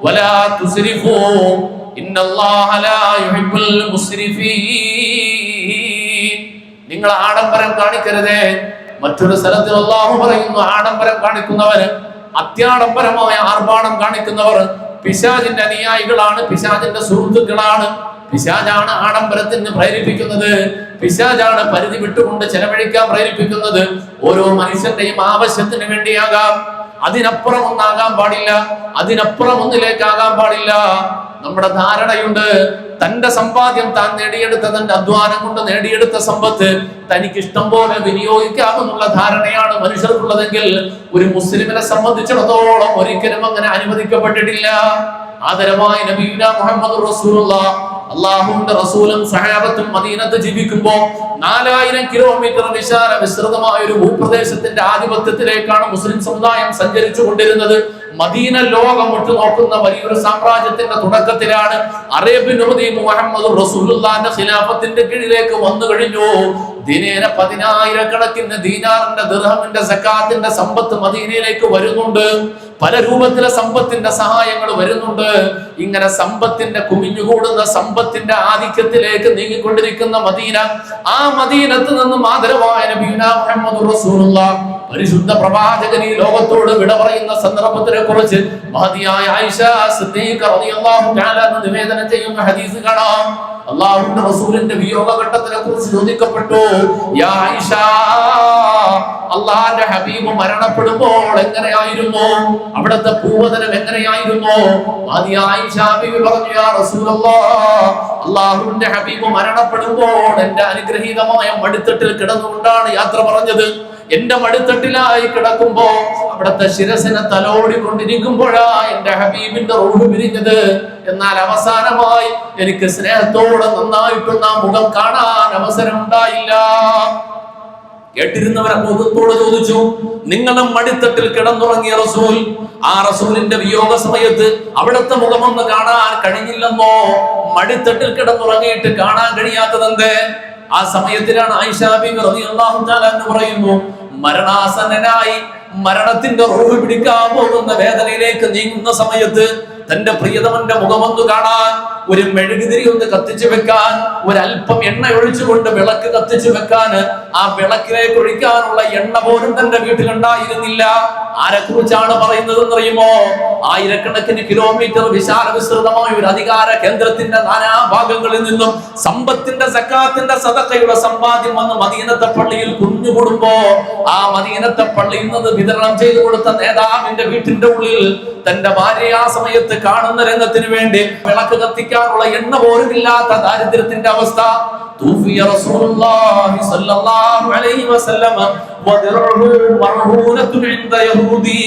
വലാ തുസ്രിഫൂ ഇന്നല്ലാഹ ലാ യുഹിബ്ബുൽ മുസ്രിഫീൻ. നിങ്ങൾ ആഡംബരം കാണിക്കരുതേ. മറ്റൊരു സ്ഥലത്തിൽ അല്ലാഹു പറയുന്നു, ആഡംബരം കാണിക്കുന്നവര്, അത്യാഡംബരമായ ആർഭാടം കാണിക്കുന്നവർ പിശാചിന്റെ അനുയായികളാണ്, പിശാചിന്റെ സുഹൃത്തുക്കളാണ്. പിശാചാണ് ആഡംബരത്തിന് പ്രേരിപ്പിക്കുന്നത്, പിശാചാണ് പരിധി വിട്ടുകൊണ്ട് ചെലവഴിക്കാൻ പ്രേരിപ്പിക്കുന്നത്. ഓരോ മനുഷ്യന്റെയും ആവശ്യത്തിന് വേണ്ടിയാകാം, അതിനപ്പുറം ഒന്നാകാൻ പാടില്ല, അതിനപ്പുറം ഒന്നിലേക്കാകാൻ പാടില്ല. നമ്മുടെ ധാരണയുണ്ട്, തന്റെ സമ്പാദ്യം താൻ നേടിയെടുത്ത, തന്റെ അധ്വാനം കൊണ്ട് നേടിയെടുത്ത സമ്പത്ത് തനിക്ക് ഇഷ്ടം പോലെ വിനിയോഗിക്കാമെന്നുള്ള ധാരണയാണ് മനുഷ്യർക്കുള്ളതെങ്കിൽ ഒരു മുസ്ലിമിനെ സംബന്ധിച്ചിടത്തോളം ഒരിക്കലും അങ്ങനെ അനുവദിക്കപ്പെട്ടിട്ടില്ല. ആദരവായ നബിയുനാ മുഹമ്മദ് റസൂലുള്ളാഹ്, അല്ലാഹുവിന്റെ റസൂലും സഹാബത്തും മദീനത്ത് ജീവിക്കുമ്പോൾ 4000 കിലോമീറ്റർ വിസ്തൃതമായ ഒരു ഭൂപ്രദേശത്തിന്റെ ആധിപത്യത്തിലേക്കാണ് മുസ്ലിം സമുദായം സഞ്ചരിച്ചു കൊണ്ടിരുന്നത്. മദീന ലോകം ഒട്ടുനോക്കുന്ന വലിയൊരു സാമ്രാജ്യത്തിന്റെ തുടക്കത്തിലാണ്. അറേബ്യൻ ഉപതി മുഹമ്മദ് റസൂലുള്ളാഹിന്റെ ഖിലാഫത്തിന്റെ കീഴിലേക്ക് വന്നു കഴിഞ്ഞു. ദിനേന 10,000 ദീനാറിന്റെ ദിർഹമിന്റെ സക്കാത്തിന്റെ സമ്പത്ത് മദീനയിലേക്ക് വരുന്നുണ്ട്. പല രൂപത്തിലെ സമ്പത്തിന്റെ സഹായങ്ങൾ വരുന്നുണ്ട്. ഇങ്ങനെ സമ്പത്തിന്റെ കുമിഞ്ഞുകൂടുന്ന സമ്പത്തിന്റെ ആധിക്യത്തിലേക്ക് നീങ്ങിക്കൊണ്ടിരിക്കുന്ന മദീന, ആ മദീനത്ത് നിന്നും ആദരവായ നബിയുനാ മുഹമ്മദ് റസൂലുള്ളാഹ് പരിശുദ്ധ പ്രവാചകൻ ഈ ലോകത്തോട് വിട പറയുന്ന സന്ദർഭത്തിനെ കുറിച്ച് മഹദിയായ ആയിഷ സിദ്ദീഖ റളിയല്ലാഹു തആല നിവേദനം ചെയ്യുന്ന ഹദീസ് കാണാം. അല്ലാഹുവിന്റെ റസൂലിന്റെ വിയോഗ ഘട്ടത്തിനെ കുറിച്ച് ചോദിക്കപ്പെട്ടു, യാ ആയിഷ, അല്ലാഹുവിന്റെ ഹബീബ് മരണപ്പെടുമ്പോൾ എങ്ങനെയായിരുന്നു, അവിടുത്തെ പൂവദനം എങ്ങനെയായിരുന്നു? മഹദിയായ ആയിഷ ബീവി പറഞ്ഞു, യാ റസൂലല്ലാഹ്, അല്ലാഹുവിന്റെ ഹബീബ് മരണപ്പെടുമ്പോൾ എന്റെ അനുഗ്രഹീതമായ മടിത്തട്ടിൽ കിടന്നുകൊണ്ടാണ് യാത്ര പറഞ്ഞത്. എന്റെ മടിത്തട്ടിലായി കിടക്കുമ്പോ അവിടുത്തെ ശിരസിനെ തലോടിക്കൊണ്ടിരിക്കുമ്പോഴാ എന്റെ ഹബീബിന്റെ റൂഹ് പിരിഞ്ഞത്. എന്നാൽ അവസാനമായി എനിക്ക് സ്നേഹത്തോടെ നന്നായിട്ടൊന്ന് ആ മുഖം കാണാൻ അവസരം ഉണ്ടായില്ല. കേട്ടിരുന്നവരെ ബോധത്തോട് ചോദിച്ചു, നിങ്ങളുടെ മടിത്തട്ടിൽ കിടന്നുറങ്ങിയ റസൂൽ, ആ റസൂലിന്റെ വിയോഗ സമയത്ത് അവിടുത്തെ മുഖമൊന്ന് കാണാൻ കഴിഞ്ഞില്ലെന്നോ? മടിത്തട്ടിൽ കിടന്നുറങ്ങിയിട്ട് കാണാൻ കഴിയാത്തതെന്തേ? ആ സമയത്തിലാണ് ആയിഷ ബീവി റളിയല്ലാഹു തആല എന്ന് പറയുന്നു, മരണാസന്നനായി മരണത്തിന്റെ റൂഹ് പിടിക്കാൻ പോകുന്ന വേദനയിലേക്ക് നീങ്ങുന്ന സമയത്ത് തന്റെ പ്രിയതമന്റെ മുഖമൊന്ന് കാണാൻ, ഒരു മെഴുകുതിരി ഒന്ന് കത്തിച്ചു വെക്കാൻ, ഒരല്പം എണ്ണ ഒഴിച്ചുകൊണ്ട് വിളക്ക് കത്തിച്ചു വെക്കാൻ, ആ വിളക്കിലേക്ക് ഒഴിക്കാനുള്ള എണ്ണ പോലും തന്റെ വീട്ടിലുണ്ടായിരുന്നില്ല. ആരെ കുറിച്ചാണ് പറയുന്നത് എന്നറിയുമോ? ആയിരക്കണക്കിന് കിലോമീറ്റർ വിശാല വിസ്തൃതമായ ഒരു അധികാര കേന്ദ്രത്തിന്റെ നാനാഭാഗങ്ങളിൽ നിന്നും സമ്പത്തിന്റെ സക്കാത്തിന്റെ സദഖയുടെ സമ്പാദ്യം വന്ന് മദീനത്തെ പള്ളിയിൽ കുഞ്ഞുകൂടുമ്പോ ആ മദീനത്തെ പള്ളിയിൽ നിന്ന് വിതരണം ചെയ്തു കൊടുത്ത നേതാവിന്റെ വീട്ടിന്റെ ഉള്ളിൽ തന്റെ ഭാര്യ ആ സമയത്ത് കാണുന്ന രംഗത്തിന് വേണ്ടി വിളക്ക് കത്തിക്കാനുള്ള എണ്ണ പോലും ഇല്ലാത്ത ദാരിദ്ര്യത്തിന്റെ അവസ്ഥ. തൂഫിയ റസൂലുള്ളാഹി സ്വല്ലല്ലാഹു അലൈഹി വസല്ലം വദിറുഹു മർഹൂനത്തുൻ ഇൻദ യഹൂദി.